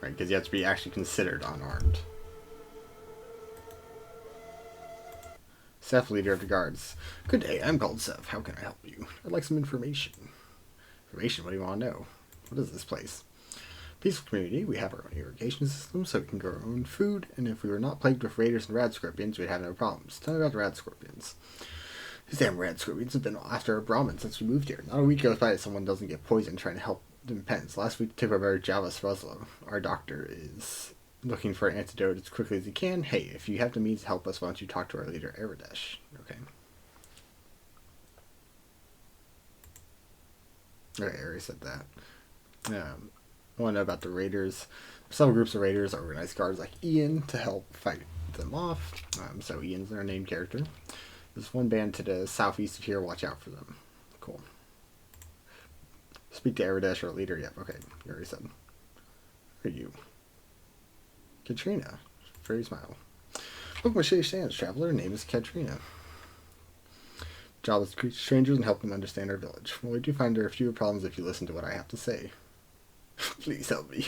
Right, because you have to be actually considered unarmed. Seth, leader of the guards. Good day, I'm called Seth. How can I help you? I'd like some information. Information? What do you want to know? What is this place? Peaceful community. We have our own irrigation system, so we can grow our own food, and if we were not plagued with raiders and rad scorpions, we'd have no problems. Tell me about the rad scorpions. These damn rad scorpions have been after our Brahmin since we moved here. Not a week goes by that someone doesn't get poisoned trying to help them pens. Last week, took over Java Sruzlo. Our doctor is looking for an antidote as quickly as he can. Hey, if you have the means to help us, why don't you talk to our leader, Aradesh? Okay. Okay, I already said that. I want to know about the raiders. Some groups of raiders organize guards like Ian to help fight them off. So Ian's their named character. There's one band to the southeast of here. Watch out for them. Cool. Speak to Aradesh, our leader. Yep, okay. You already said. Who are you? Katrina. Fairy smile. Welcome to Shady Sands, traveler. Her name is Katrina. Job is to greet strangers and help them understand our village. Well, we do find there are fewer problems if you listen to what I have to say. Please help me.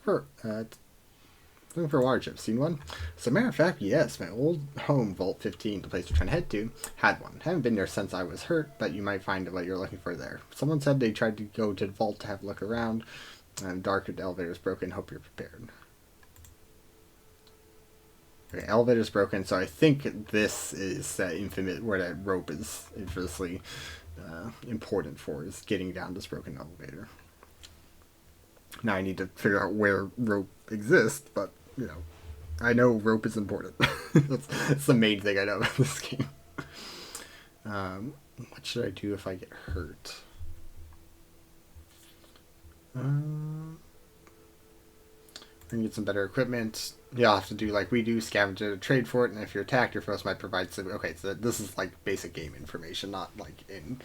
Looking for a water chip. Seen one? As a matter of fact, yes. My old home, Vault 15, the place we're trying to head to, had one. Haven't been there since I was hurt, but you might find what you're looking for there. Someone said they tried to go to the vault to have a look around. Dark, the elevator's broken. Hope you're prepared. Okay, elevator's broken, so I think this is that infamous, where that rope is infamously important for, is getting down this broken elevator. Now I need to figure out where rope exists, but, you know, I know rope is important. that's the main thing I know about this game. What should I do if I get hurt? I can get some better equipment. You'll have to do like we do, scavenge a trade for it, and if you're attacked, your foes might provide some... Okay, so this is like basic game information, not like in...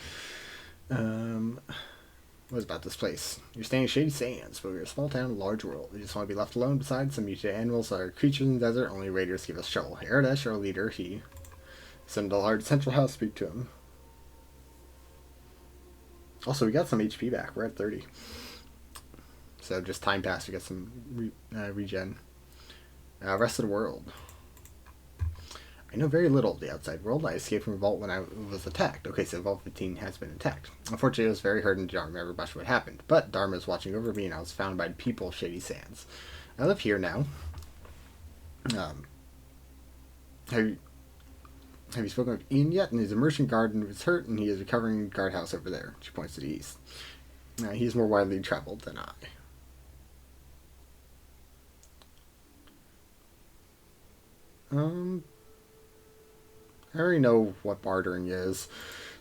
What about this place? You're staying in Shady Sands, but we're a small town, a large world. We just want to be left alone beside some mutated animals that are creatures in the desert. Only raiders give us trouble. Aradesh, our leader, he sent a large central house, speak to him. Also, we got some HP back. We're at 30. So just time passed, we got some regen. Rest of the world. I know very little of the outside world. I escaped from Vault when I was attacked. Okay, so Vault 15 has been attacked. Unfortunately, I was very hurt and don't remember much of what happened. But Dharma is watching over me, and I was found by the people of Shady Sands. I live here now. Have you spoken with Ian yet? And his immersion guard was hurt, and he is recovering in the guardhouse over there. She points to the east. He's more widely traveled than I. I already know what bartering is.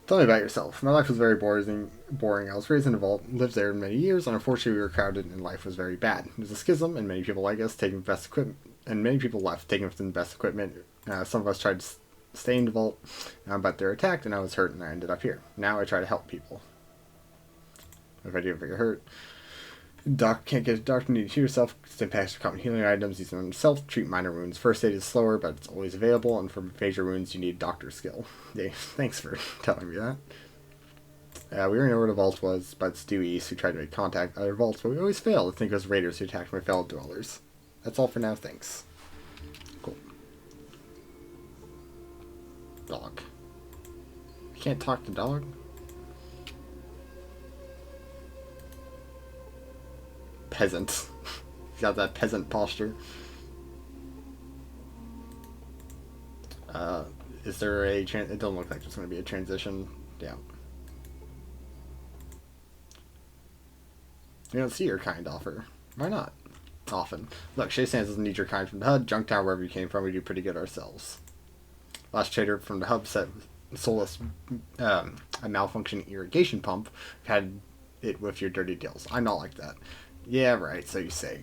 Tell me about yourself. My life was very boring. I was raised in a vault, lived there many years, and unfortunately we were crowded and life was very bad. There was a schism, and many people like us taking the best equipment, and many people left taking the best equipment. Some of us tried to stay in the vault, but they were attacked, and I was hurt, and I ended up here. Now I try to help people. If I do ever get hurt. Doc can't get a doctor, need to heal yourself. Stim packs for common healing items, use them himself, treat minor wounds. First aid is slower, but it's always available, and for major wounds you need doctor skill. Yeah, thanks for telling me that. We already know where the vault was, but it's due east. We tried to make contact with other vaults, but we always failed. I think it was raiders who attacked my fellow dwellers. That's all for now, thanks. Cool. Dog. I can't talk to dog? Peasant. He's got that peasant posture. Is there a... It doesn't look like there's going to be a transition. Yeah. You don't see your kind offer. Why not? Often. Look, Shady Sands doesn't need your kind from the HUD. Junktown, wherever you came from, we do pretty good ourselves. Last trader from the hub said sold us a malfunctioning irrigation pump. Had it with your dirty deals. I'm not like that. Yeah, right. So you say.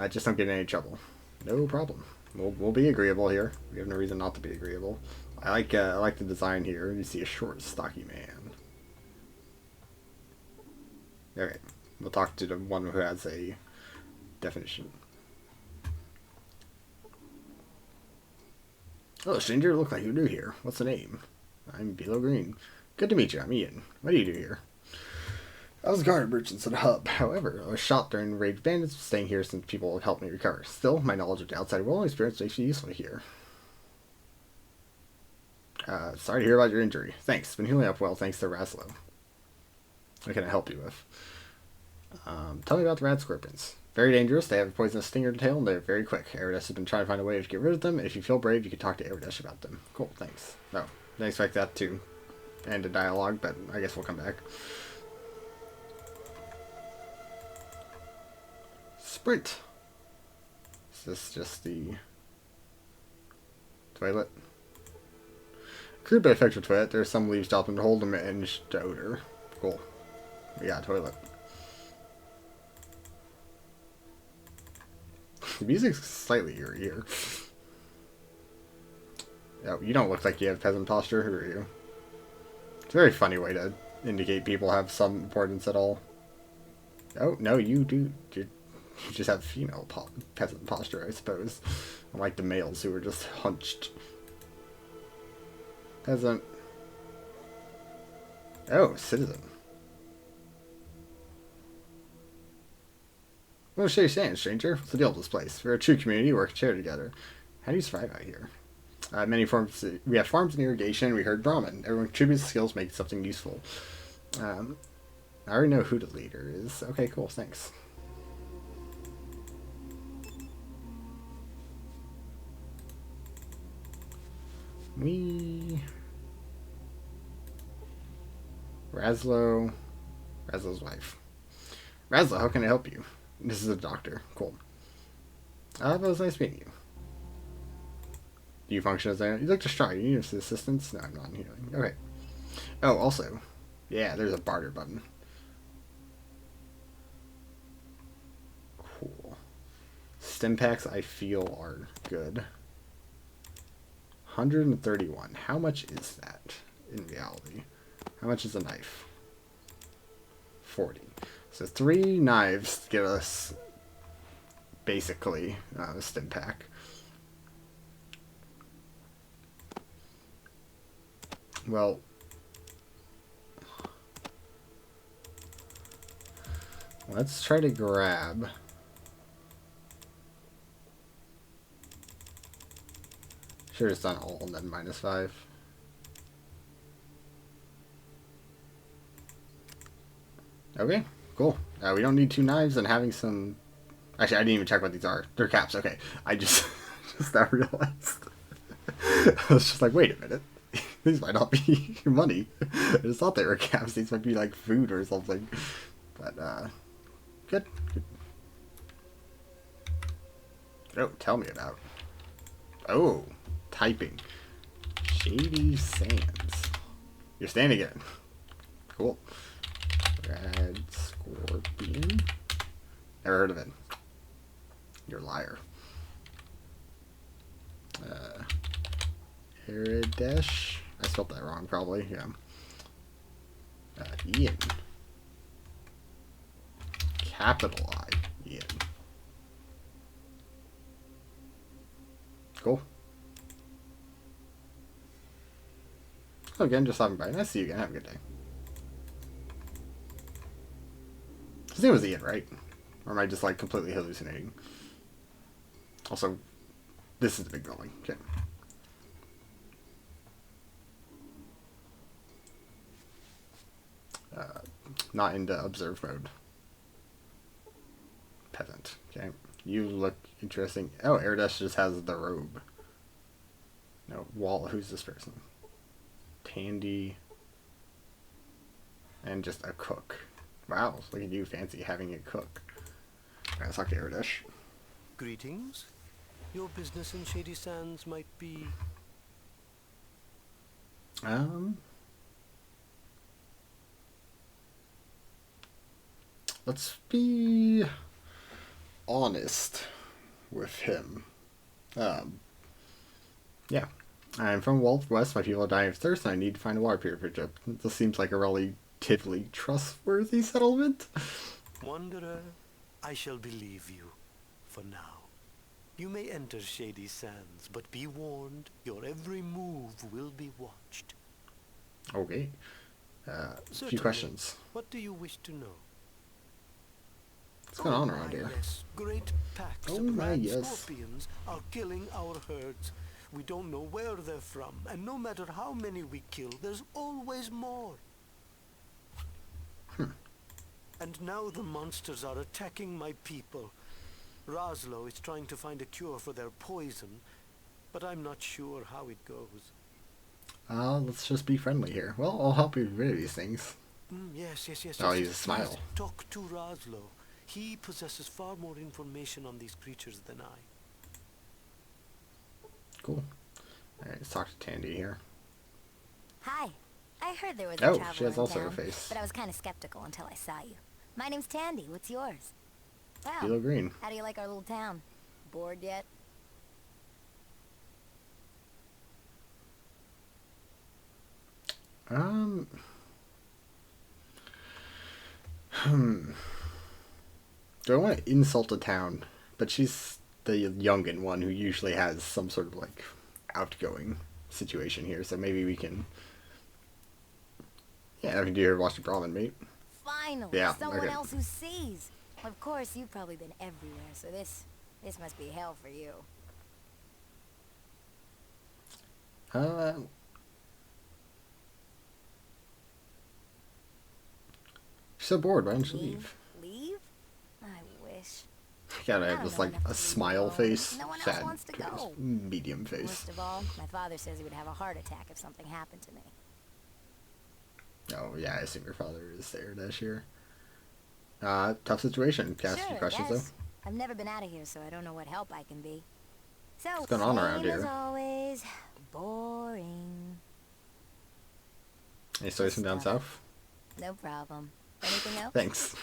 Just don't get in any trouble. No problem. We'll be agreeable here. We have no reason not to be agreeable. I like the design here. You see a short, stocky man. Okay, we'll talk to the one who has a definition. Oh, stranger, look like you're new here. What's the name? I'm Below Green. Good to meet you. I'm Ian. What do you do here? I was a guard merchant at a hub. However, I was shot during the raid bandits, staying here since people have helped me recover. Still, my knowledge of the outside world and experience makes me useful here. Sorry to hear about your injury. Thanks. Been healing up well thanks to Raslo. What can I help you with? Tell me about the rat scorpions. Very dangerous. They have a poisonous stinger to tail, and they're very quick. Eridash has been trying to find a way to get rid of them, and if you feel brave, you can talk to Eridash about them. Cool, thanks. Oh, didn't expect that to end a dialogue, but I guess we'll come back. Sprint. Is this just the toilet? Crude but effective toilet. There's some leaves dropped to hold them and odor. Cool. We got a toilet. The music's slightly eerie here. Oh, you don't look like you have peasant posture, who are you? It's a very funny way to indicate people have some importance at all. Oh, no, you do. You just have female peasant posture, I suppose. Unlike the males who are just hunched. Peasant. Oh, citizen. Well, shake your hand, stranger. What's the deal with this place? We're a true community. We work and share together. How do you survive out here? Many forms. We have farms and irrigation. We herd Brahmin. Everyone contributes skills, make something useful. I already know who the leader is. Okay, cool. Thanks. Razlo's wife. Razlo, how can I help you? This is a doctor. Cool. It was nice meeting you. Do you function as a... You look distraught. You need assistance? No, I'm not healing. Okay. Oh, also. Yeah, there's a barter button. Cool. Stim packs I feel are good. 131. How much is that in reality? How much is a knife? 40. So 3 knives give us basically a stim pack. Well, let's try to grab should have done all and then -5. Okay, cool. We don't need 2 knives, and having some... Actually, I didn't even check what these are. They're caps, okay. I just now realized. I was just like, wait a minute. These might not be money. I just thought they were caps. These might be like food or something. But, good. Oh, tell me about. Oh, typing. Shady Sands. You're standing again. Cool. Red Scorpion. Never heard of it. You're a liar. Eridash. I spelled that wrong, probably. Yeah. Ian. Capital I. Ian. Cool. Oh, again, just stopping by. Nice to see you again. Have a good day. His name was Ian, right? Or am I just like completely hallucinating? Also, this is the big building. Okay. Not into observe mode. Peasant. Okay. You look interesting. Oh, Eridash just has the robe. No, Wall. Who's this person? Tandy. And just a cook. Wow, look at you fancy having a cook. Alright, let's talk to Eridash. Greetings. Your business in Shady Sands might be... Um, let's be honest with him. Um, yeah. I'm from Wild West. My people are dying of thirst, and I need to find a water purifier. This seems like a relatively trustworthy settlement. Wanderer, I shall believe you, for now. You may enter Shady Sands, but be warned, your every move will be watched. Okay. A few Certainly. questions. What do you wish to know? What's going on around my here? yes, great packs Oh of my rat yes. scorpions are killing our herds. We don't know where they're from, and no matter how many we kill, there's always more. And now the monsters are attacking my people. Roslo is trying to find a cure for their poison, but I'm not sure how it goes. Let's just be friendly here. Well, I'll help you get rid of these things. Yes. Oh, he's a smile. Please, talk to Roslo. He possesses far more information on these creatures than I. Cool. Alright, let's talk to Tandy here. Hi. I heard there was a Oh, traveler she has in also town, a face. but I was kind of skeptical until I saw you. My name's Tandy. What's yours? Wow. Yellow green. How do you like our little town? Bored yet? Um. Do I want to insult a town? But she's the youngin' one who usually has some sort of like outgoing situation here, so maybe we can. Yeah, I can do your watching Brahmin, mate. Finally, Yeah, someone okay. else who sees. Of course, you've probably been everywhere, so this must be hell for you. She's so bored. Why don't you leave? Leave? I wish. Gotta I have don't this know like enough to a leave smile alone. face, No one else sad wants to face, go. medium face. Worst of all, my father says he would have a heart attack if something happened to me. Oh yeah, I assume your father is there this year. Tough situation. Can I ask Sure, you questions yes. I've never been out of here, so I don't know what help I can be. So, What's going on around same as here? always, boring. though? Any stories from down Stuff. south? No problem. Anything else? Thanks.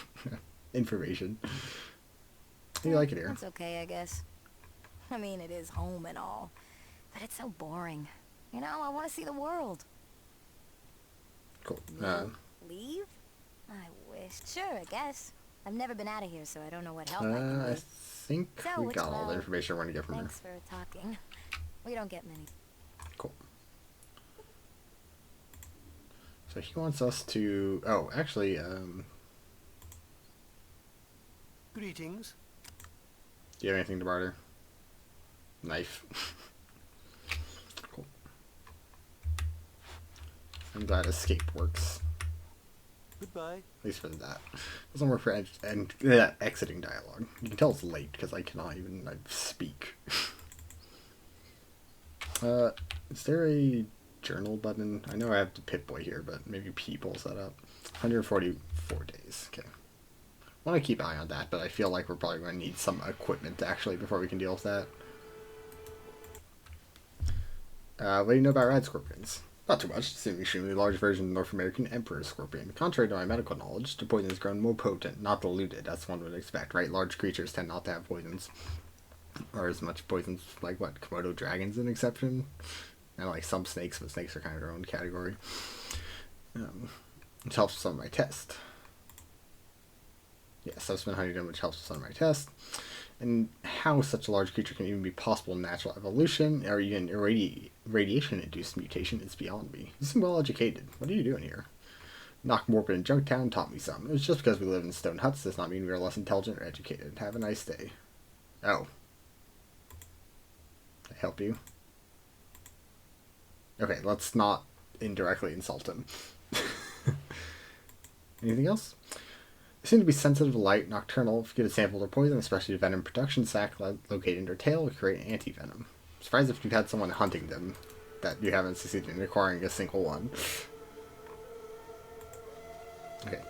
Information. How you like it here? It's okay, I guess. I mean, it is home and all, but it's so boring. You know, I want to see the world. Cool. Leave? I wish. Sure, I guess. I've never been out of here, so I don't know what help I I can be. think So we it's got all the well, information I want to get from her. Thanks for talking. We don't get many. Cool. So he wants us to. Oh, actually, Greetings. do you have anything to barter? Knife. Cool. I'm glad escape works. Goodbye. At least for that. Doesn't work for exiting dialogue. You can tell it's late because I cannot even speak. Is there a journal button? I know I have the Pip-Boy here, but maybe P pulls that up. 144 days. Okay. I want to keep an eye on that, but I feel like we're probably going to need some equipment actually before we can deal with that. What do you know about rad scorpions? Not too much. It's an extremely large version of the North American emperor scorpion. Contrary to my medical knowledge, the poison has grown more potent, not diluted, as one would expect, right? Large creatures tend not to have poisons. Or as much poisons, like what? Komodo dragon's an exception? And like some snakes, but snakes are kind of their own category. Which helps with some of my tests. Yes, I've spent honeycomb, which helps with some of my tests. And how such a large creature can even be possible in natural evolution, or even radiation-induced mutation, is beyond me. You seem well educated. What are you doing here? Knockmorpin and Junktown taught me something. It's just because we live in stone huts does not mean we are less intelligent or educated. Have a nice day. Oh. Can I help you? Okay, let's not indirectly insult him. Anything else? They seem to be sensitive to light, nocturnal. If you get a sample of their poison, especially the venom production sac located in their tail, will create an anti-venom. I'm surprised if you've had someone hunting them that you haven't succeeded in acquiring a single one. Okay,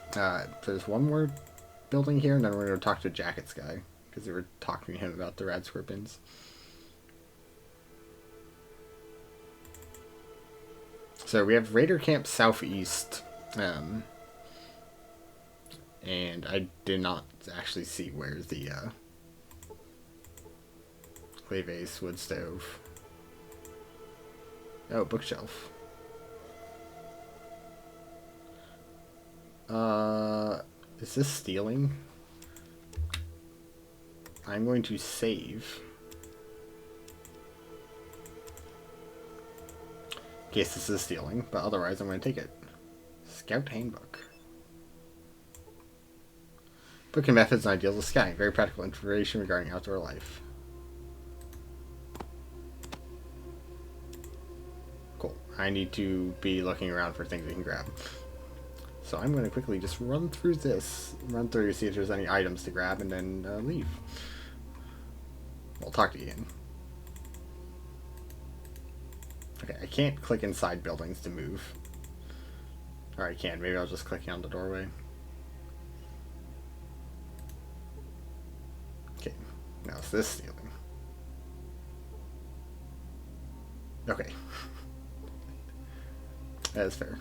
there's one more building here, and then we're going to talk to Jackets guy, because they were talking to him about the rad scorpions. So we have Raider Camp Southeast. And I did not actually see where's the clay vase, wood stove. Oh, bookshelf. Is this stealing? I'm going to save. In case this is stealing, but otherwise I'm going to take it. Scout Handbook. Book and methods and ideals of scouting. Very practical information regarding outdoor life. Cool. I need to be looking around for things we can grab. So I'm going to quickly just run through this. Run through, see if there's any items to grab, and then leave. We'll talk to you again. Okay, I can't click inside buildings to move. Or I can. Maybe I'll just click on the doorway. Okay, now is this stealing? Okay. That is fair.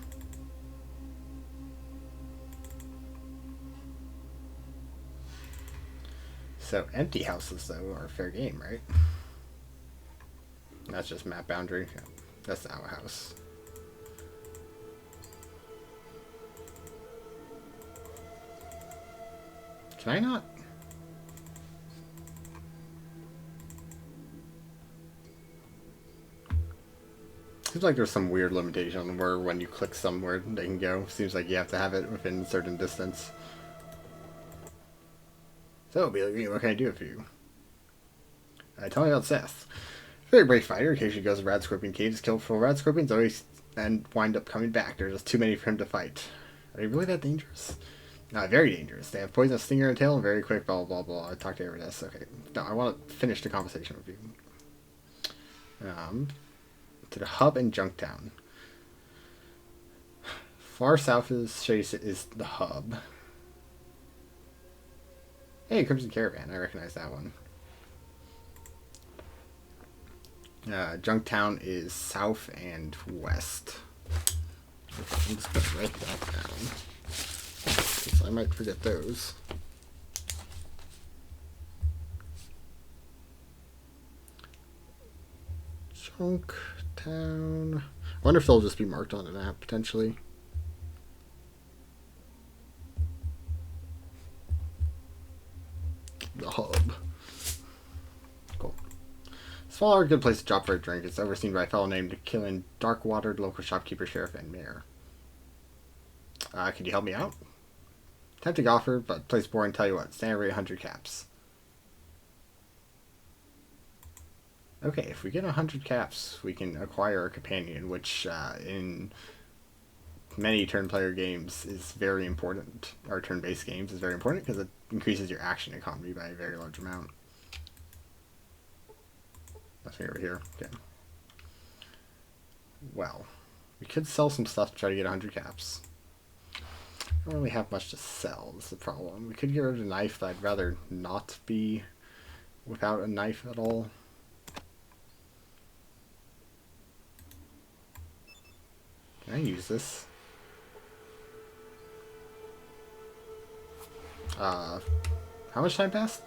So empty houses, though, are fair game, right? That's just map boundary. Yeah, that's the outhouse. Can I not? Seems like there's some weird limitation on where when you click somewhere they can go. Seems like you have to have it within a certain distance. So, Billy, what can I do for you? Tell me about Seth. Very brave fighter. Occasionally goes to Rad Scorpion Caves, kills full Rad Scorpions, always and wind up coming back. There's just too many for him to fight. Are they really that dangerous? Very dangerous. They have poisonous stinger and tail and very quick, blah, blah, blah. I talked to Everest. Okay. No, I want to finish the conversation with you. To the hub in Junktown. Far south is Shady is the hub. Hey, Crimson Caravan. I recognize that one. Junktown is south and west. Okay, I'm just going to write that down. Because I might forget those. Junktown. I wonder if they'll just be marked on an app, potentially. The hub. Cool. Smaller, good place to drop for a drink. It's overseen by a fellow named Killen Darkwater, local shopkeeper, sheriff, and mayor. Could you help me out? Tempting offer, but place boring. Tell you what, standard rate 100 caps. Okay, if we get 100 caps, we can acquire a companion, which in many turn-player games is very important. Or turn-based games is very important because it increases your action economy by a very large amount. Nothing over here. Okay. Well, we could sell some stuff to try to get 100 caps. I don't really have much to sell, that's the problem. We could get rid of a knife, but I'd rather not be without a knife at all. Can I use this? How much time passed?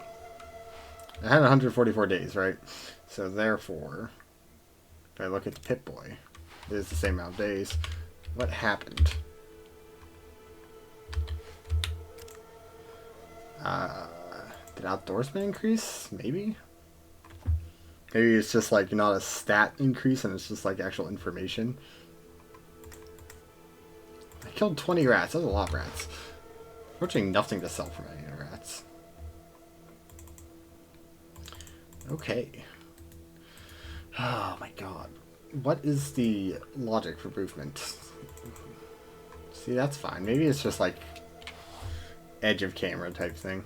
I had 144 days, right? So therefore, if I look at the Pip-Boy, it is the same amount of days. What happened? Did outdoorsman increase? Maybe? Maybe it's just like not a stat increase and it's just like actual information. I killed 20 rats. That's a lot of rats. Fortunately, nothing to sell from any of the rats. Okay. Oh my god. What is the logic for movement? See, that's fine. Maybe it's just like edge of camera type thing.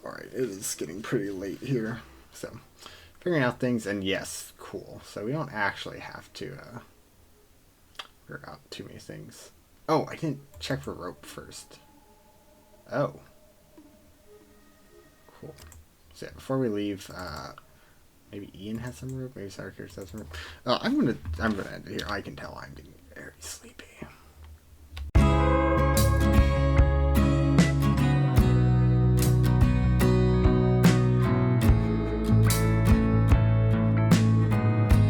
Alright, it is getting pretty late here. So, figuring out things, and yes, cool. So we don't actually have to figure out too many things. Oh, I didn't check for rope first. Oh. Cool. So yeah, before we leave, Maybe Ian has some room. Maybe Sarkis has some room. I'm gonna end it here. I can tell I'm getting very sleepy.